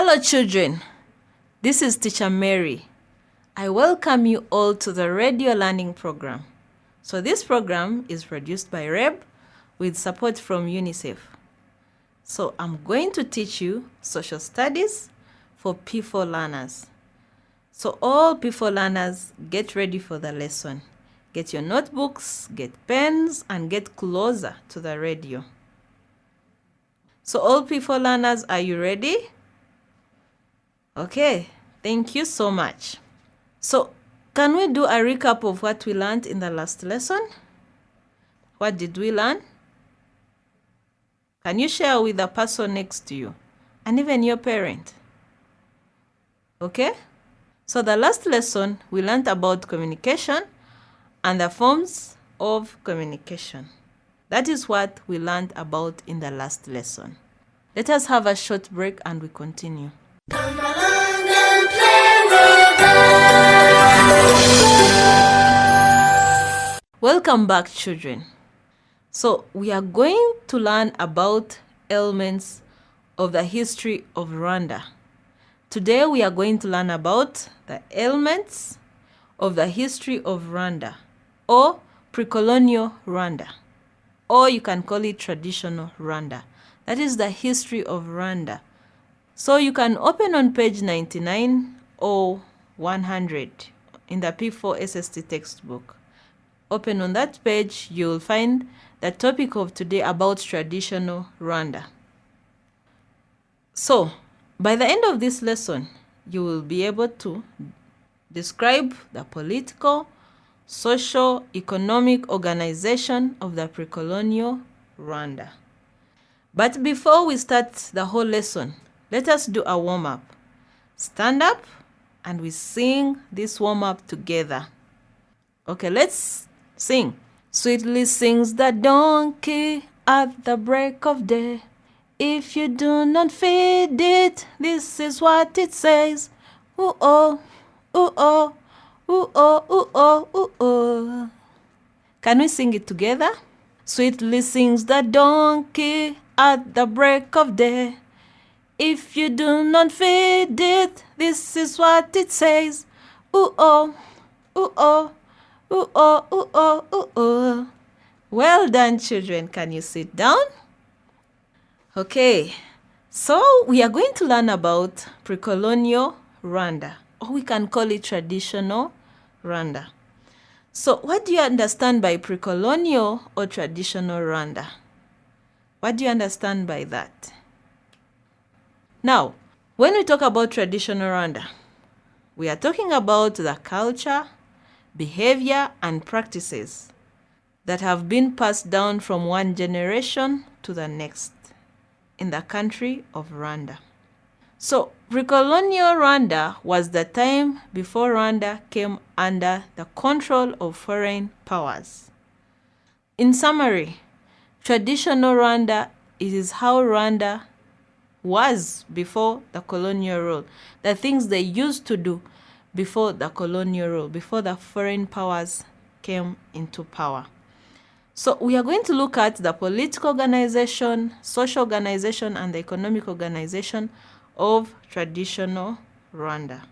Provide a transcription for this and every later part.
Hello children, this is Teacher Mary. I welcome you all to the radio learning program. So this program is produced by REB with support from UNICEF. So I'm going to teach you social studies for P4 learners. So all P4 learners, get ready for the lesson. Get your notebooks, get pens, and get closer to the radio. So all P4 learners, are you ready? Okay, thank you so much. So can we do a recap of what we learned in the last lesson? What did we learn? Can you share with the person next to you and even your parent? Okay? So the last lesson, we learned about communication and the forms of communication. That is what we learned about in the last lesson. Let us have a short break and we continue. Come along and play with us. Welcome back, children. So we are going to learn about elements of the history of Rwanda. Today we are going to learn about the elements of the history of Rwanda, or PreColonial Rwanda, or you can call it traditional Rwanda. That is the history of Rwanda. So you can open on page 99 or 100 in the P4 SST textbook. Open on that page, you will find the topic of today about traditional Rwanda. So, by the end of this lesson, you will be able to describe the political, social, economic organization of the pre-colonial Rwanda. But before we start the whole lesson, let us do a warm-up. Stand up and we sing this warm-up together. Okay, let's sing. Sweetly sings the donkey at the break of day. If you do not feed it, this is what it says. Ooh-oh, ooh-oh, ooh-oh, ooh-oh, ooh-oh. Can we sing it together? Sweetly sings the donkey at the break of day. If you do not feed it, this is what it says. Ooh-oh, ooh-oh, ooh-oh, ooh-oh, ooh-oh. Well done, children. Can you sit down? Okay, so we are going to learn about pre-colonial Rwanda, or we can call it traditional Rwanda. So what do you understand by pre-colonial or traditional Rwanda? What do you understand by that? Now, when we talk about traditional Rwanda, we are talking about the culture, behavior, and practices that have been passed down from one generation to the next in the country of Rwanda. So, pre-colonial Rwanda was the time before Rwanda came under the control of foreign powers. In summary, traditional Rwanda is how Rwanda was before the colonial rule, the things they used to do before the colonial rule, before the foreign powers came into power. So we are going to look at the political organization, social organization, and the economic organization of traditional Rwanda.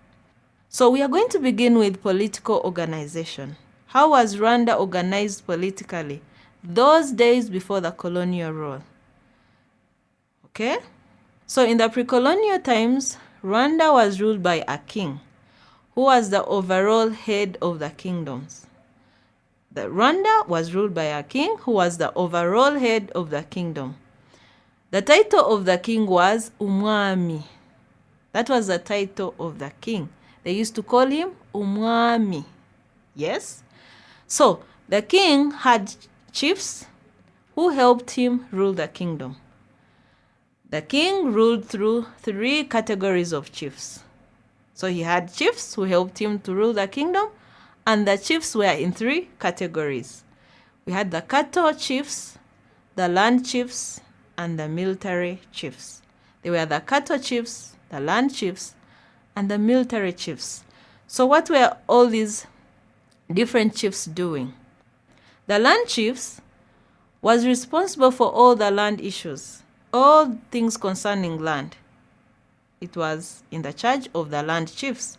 So we are going to begin with political organization. How was Rwanda organized politically those days before the colonial rule? Okay? So in the pre-colonial times, Rwanda was ruled by a king, who was the overall head of the kingdoms. The Rwanda was ruled by a king who was the overall head of the kingdom. The title of the king was Umwami. That was the title of the king. They used to call him Umwami. Yes? So the king had chiefs who helped him rule the kingdom. The king ruled through 3 categories of chiefs. So he had chiefs who helped him to rule the kingdom, and the chiefs were in 3 categories. We had the cattle chiefs, the land chiefs, and the military chiefs. They were the cattle chiefs, the land chiefs, and the military chiefs. So what were all these different chiefs doing? The land chiefs was responsible for all the land issues, all things concerning land. it was in the charge of the land chiefs.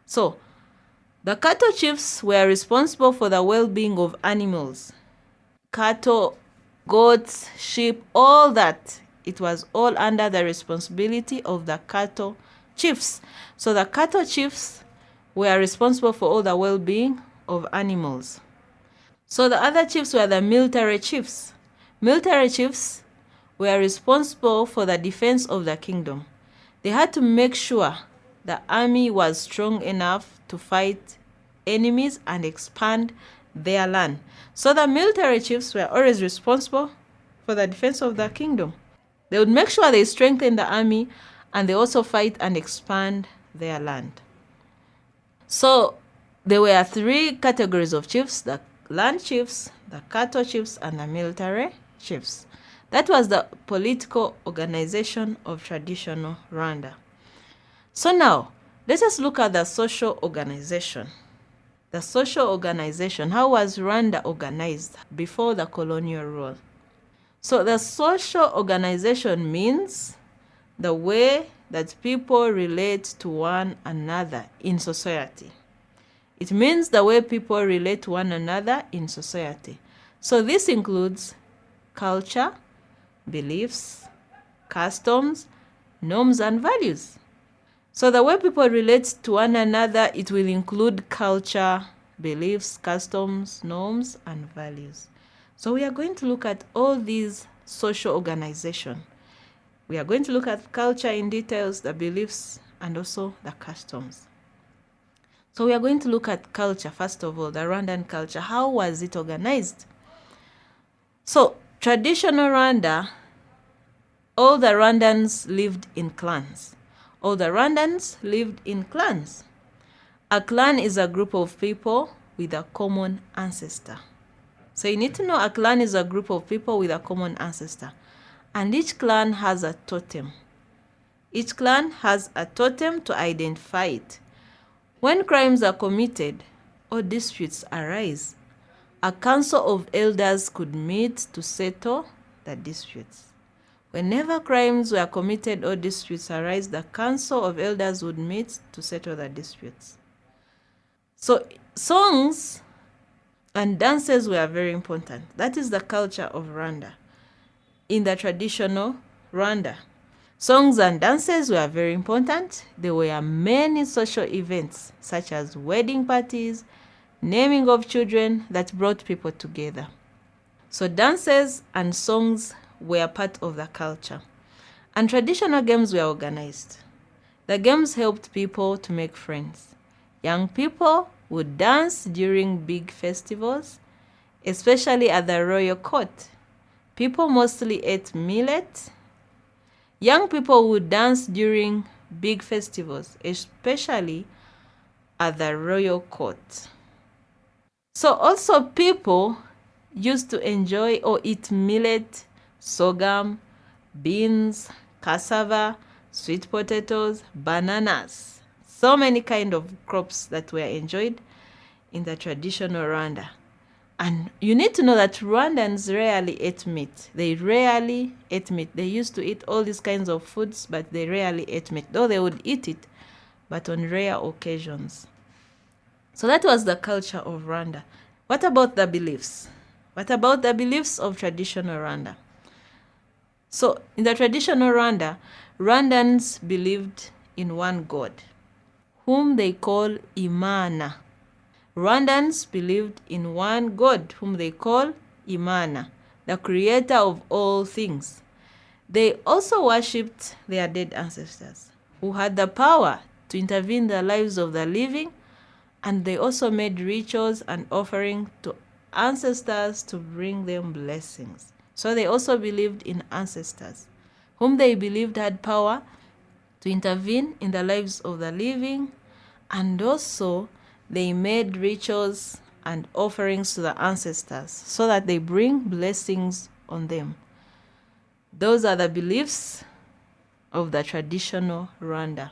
So, the cattle chiefs were responsible for the well-being of animals. Cattle, goats, sheep, all that. It was all under the responsibility of the cattle chiefs. So the cattle chiefs were responsible for all the well-being of animals. So the other chiefs were the military chiefs. Military chiefs were responsible for the defense of the kingdom. They had to make sure the army was strong enough to fight enemies and expand their land. So the military chiefs were always responsible for the defense of the kingdom. They would make sure they strengthen the army and they also fight and expand their land. So there were 3 categories of chiefs: the land chiefs, the cattle chiefs, and the military chiefs. That was the political organization of traditional Rwanda. So now, let us look at the social organization. The social organization, how was Rwanda organized before the colonial rule? So the social organization means the way that people relate to one another in society. It means the way people relate to one another in society. So this includes culture, beliefs, customs, norms, and values. So the way people relate to one another, it will include culture, beliefs, customs, norms, and values. So we are going to look at all these social organization. We are going to look at culture in details, the beliefs, and also the customs. So we are going to look at culture, first of all, the Rwandan culture. How was it organized? So traditional Rwanda, all the Rwandans lived in clans. All the Rwandans lived in clans. A clan is a group of people with a common ancestor. So you need to know a clan is a group of people with a common ancestor. And each clan has a totem. Each clan has a totem to identify it. When crimes are committed or disputes arise, a council of elders could meet to settle the disputes. Whenever crimes were committed or disputes arise, the council of elders would meet to settle the disputes. So songs and dances were very important. That is the culture of Rwanda. In the traditional Rwanda, songs and dances were very important. There were many social events such as wedding parties, naming of children that brought people together. So dances and songs were part of the culture. And traditional games were organized. The games helped people to make friends. Young people would dance during big festivals, especially at the royal court. People mostly ate millet. Young people would dance during big festivals, especially at the royal court. So also people used to enjoy or eat millet, sorghum, beans, cassava, sweet potatoes, bananas. So many kind of crops that were enjoyed in the traditional Rwanda. And you need to know that Rwandans rarely ate meat. They rarely ate meat. They used to eat all these kinds of foods, but they rarely ate meat. Though they would eat it, but on rare occasions. So that was the culture of Rwanda. What about the beliefs? What about the beliefs of traditional Rwanda? So in the traditional Rwanda, Rwandans believed in one God, whom they call Imana. Rwandans believed in one God, whom they call Imana, the creator of all things. They also worshipped their dead ancestors, who had the power to intervene in the lives of the living, and they also made rituals and offerings to ancestors to bring them blessings. So they also believed in ancestors, whom they believed had power to intervene in the lives of the living, and also they made rituals and offerings to the ancestors so that they bring blessings on them. Those are the beliefs of the traditional Rwanda.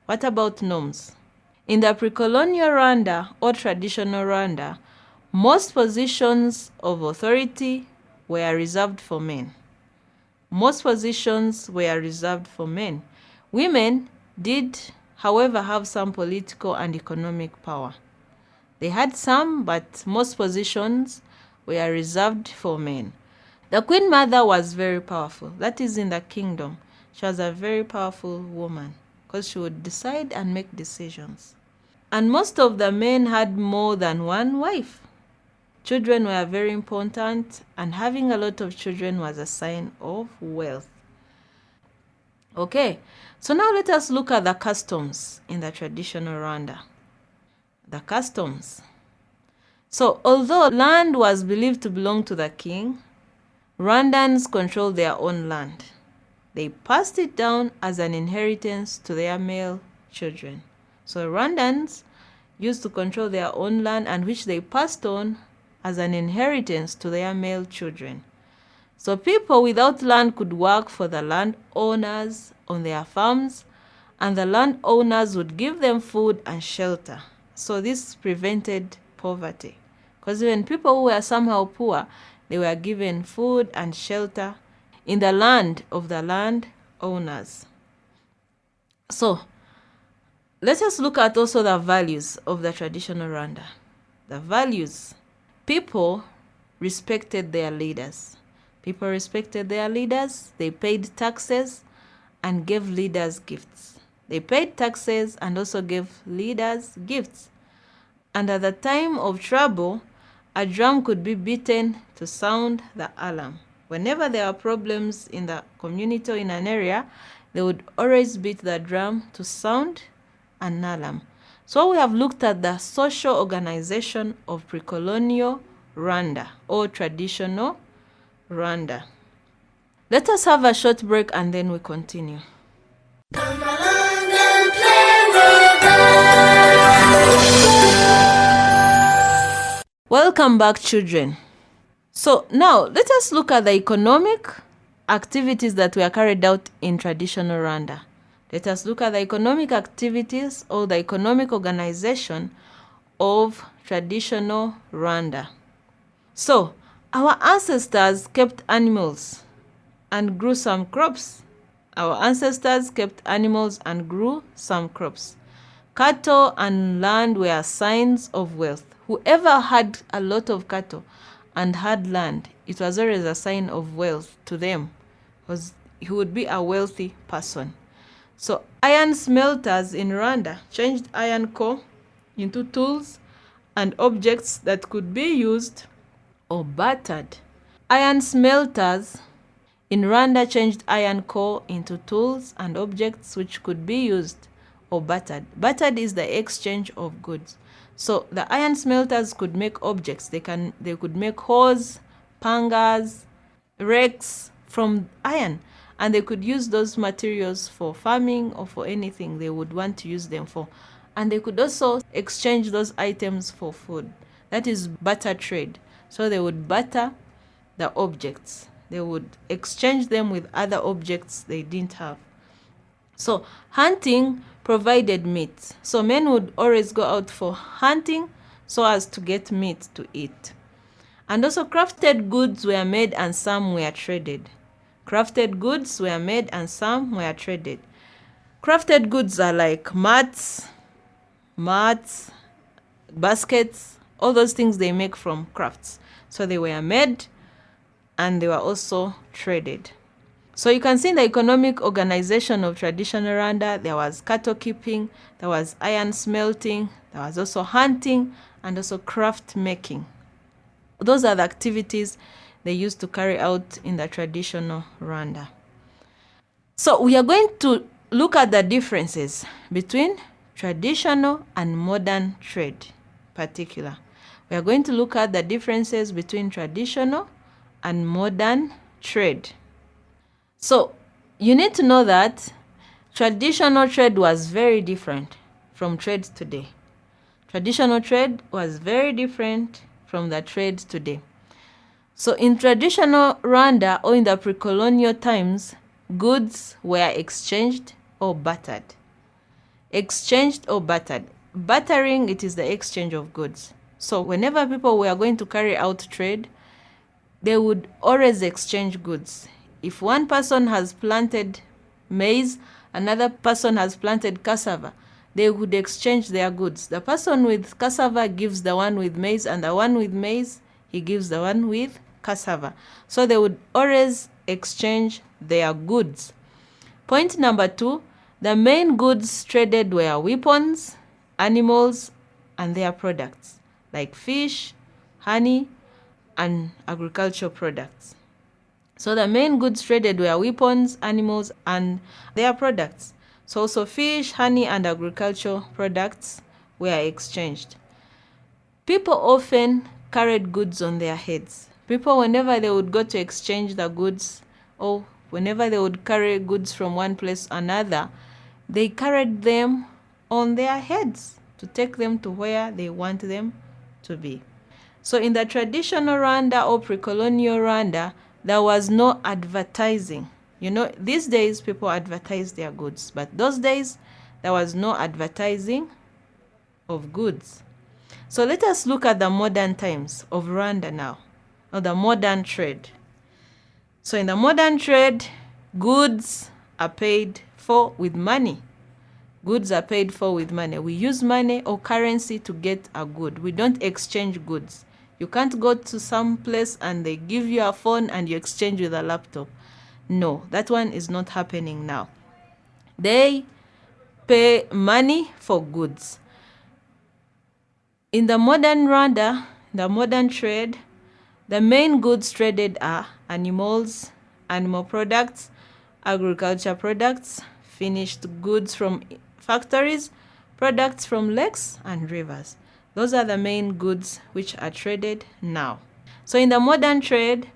What about norms? In the pre-colonial Rwanda or traditional Rwanda, most positions of authority were reserved for men. Most positions were reserved for men. Women did, however, have some political and economic power. They had some, but most positions were reserved for men. The Queen Mother was very powerful. That is in the kingdom. She was a very powerful woman because she would decide and make decisions. And most of the men had more than one wife. Children were very important, and having a lot of children was a sign of wealth. Okay, so now let us look at the customs in the traditional Rwanda. The customs. So although land was believed to belong to the king, Rwandans controlled their own land. They passed it down as an inheritance to their male children. So Rwandans used to control their own land, and which they passed on as an inheritance to their male children. So people without land could work for the landowners on their farms, and the landowners would give them food and shelter. So this prevented poverty, because when people who were somehow poor, they were given food and shelter in the land of the landowners. So let us look at also the values of the traditional Rwanda. The values. People respected their leaders. People respected their leaders. They paid taxes and gave leaders gifts. They paid taxes and also gave leaders gifts. And at the time of trouble, a drum could be beaten to sound the alarm. Whenever there are problems in the community or in an area, they would always beat the drum to sound an alarm. So we have looked at the social organization of pre-colonial Rwanda or traditional Rwanda. Let us have a short break and then we continue. Come along and play with us. Welcome back, children. So now let us look at the economic activities that were carried out in traditional Rwanda. Let us look at the economic activities or the economic organization of traditional Rwanda. So, our ancestors kept animals and grew some crops. Our ancestors kept animals and grew some crops. Cattle and land were signs of wealth. Whoever had a lot of cattle and had land, it was always a sign of wealth to them, because he would be a wealthy person. So iron smelters in Rwanda changed iron ore into tools and objects that could be used or battered. Iron smelters in Rwanda changed iron ore into tools and objects which could be used or battered. Battered is the exchange of goods. So the iron smelters could make objects. They could make hoes, pangas, rakes from iron. And they could use those materials for farming or for anything they would want to use them for. And they could also exchange those items for food. That is barter trade. So they would barter the objects. They would exchange them with other objects they didn't have. So hunting provided meat. So men would always go out for hunting so as to get meat to eat. And also crafted goods were made and some were traded. Crafted goods were made and some were traded. Crafted goods are like mats, baskets, all those things they make from crafts. So they were made and they were also traded. So you can see in the economic organization of traditional Rwanda, there was cattle keeping, there was iron smelting, there was also hunting, and also craft making. Those are the activities they used to carry out in the traditional Rwanda. So we are going to look at the differences between traditional and modern trade, particular. We are going to look at the differences between traditional and modern trade. So you need to know that traditional trade was very different from trade today. Traditional trade was very different from the trade today. So in traditional Rwanda or in the pre-colonial times, goods were exchanged or bartered. Exchanged or bartered. Bartering, it is the exchange of goods. So whenever people were going to carry out trade, they would always exchange goods. If one person has planted maize, another person has planted cassava, they would exchange their goods. The person with cassava gives the one with maize, and the one with maize, he gives the one with cassava. So they would always exchange their goods. Point number 2, the main goods traded were weapons, animals, and their products, like fish, honey, and agricultural products. So the main goods traded were weapons, animals, and their products. So also fish, honey, and agricultural products were exchanged. People often carried goods on their heads. People, whenever they would go to exchange the goods, or whenever they would carry goods from one place to another, they carried them on their heads to take them to where they want them to be. So in the traditional Rwanda or pre-colonial Rwanda, there was no advertising. You know, these days people advertise their goods, but those days there was no advertising of goods. So let us look at the modern times of Rwanda now, or the modern trade. So in the modern trade, goods are paid for with money. Goods are paid for with money. We use money or currency to get a good. We don't exchange goods. You can't go to some place and they give you a phone and you exchange with a laptop. No, that one is not happening now. They pay money for goods. In the modern Rwanda, the modern trade, the main goods traded are animals, animal products, agriculture products, finished goods from factories, products from lakes and rivers. Those are the main goods which are traded now. So in the modern trade,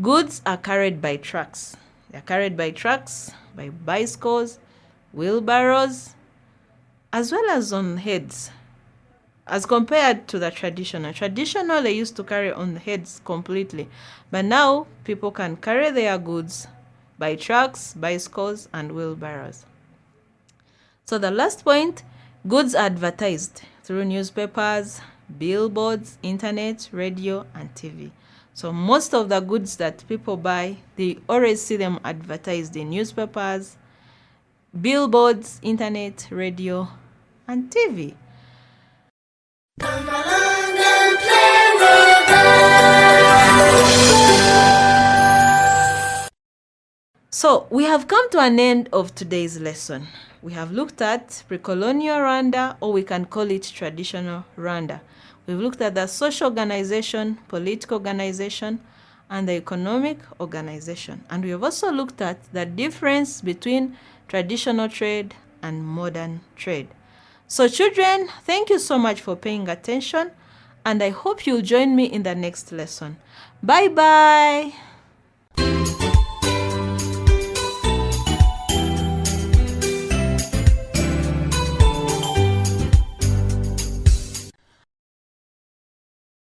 goods are carried by trucks. They are carried by trucks, by bicycles, wheelbarrows, as well as on heads. As compared to the traditional. Traditional, they used to carry on heads completely. But now, people can carry their goods by trucks, bicycles, and wheelbarrows. So the last point, goods are advertised through newspapers, billboards, internet, radio, and TV. So most of the goods that people buy, they always see them advertised in newspapers, billboards, internet, radio, and TV. Come along and play with us. So we have come to an end of today's lesson. We have looked at pre-colonial Rwanda, or we can call it traditional Rwanda. We've looked at the social organization, political organization, and the economic organization. And we have also looked at the difference between traditional trade and modern trade. So children, thank you so much for paying attention, and I hope you'll join me in the next lesson. Bye-bye.